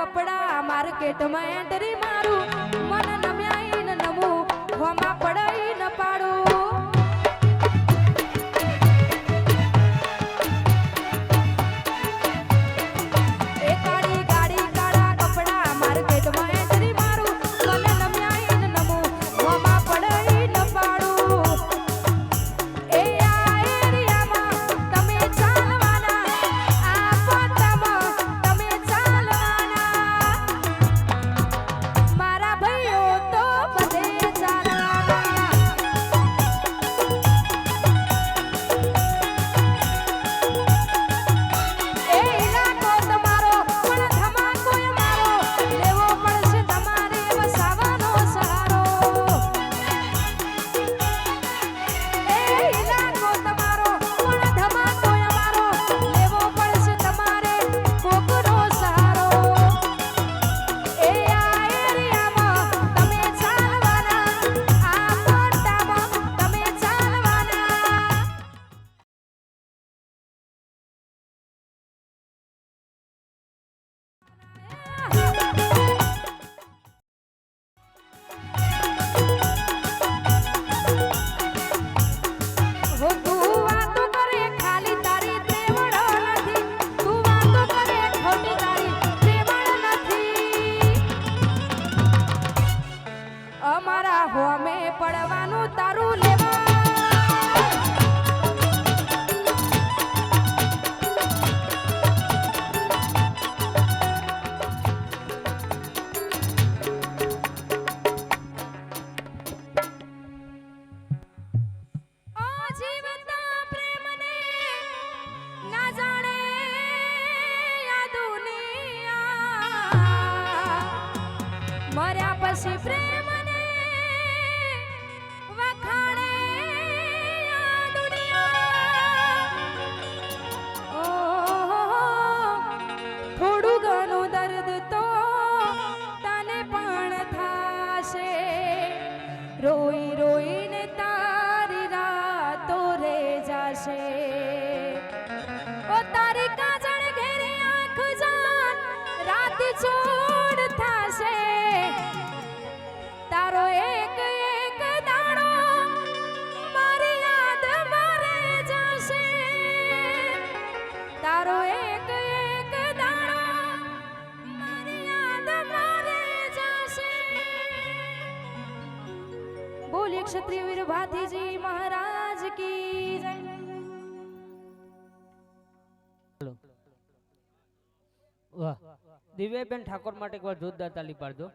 કપડા માર્કેટ માં એન્ટ્રી મારું મન નમ્યાઈ ન નમું હોમાં પડાઈ ન પાડું પડવાનું તારું લેવા જીવતા પ્રેમને ના જાણે આ દુનિયા મર્યા પછી પ્રેમ રોઈ રોઈને તારી રાતો રે જાશે ઓ તારી કાજળ ઘેરે આંખ જાન રાત છોડ થાશે તારો એક એક દાડો મારી યાદ મારે જશે તારો એક એક દાડો મારી યાદ મારે જશે बोलिए क्षत्रिय वीर भाती जी महाराज की जय। વાહ દિવ્યાબેન ઠાકોર માટે એક વાર જોરદાર તાલી પાડજો।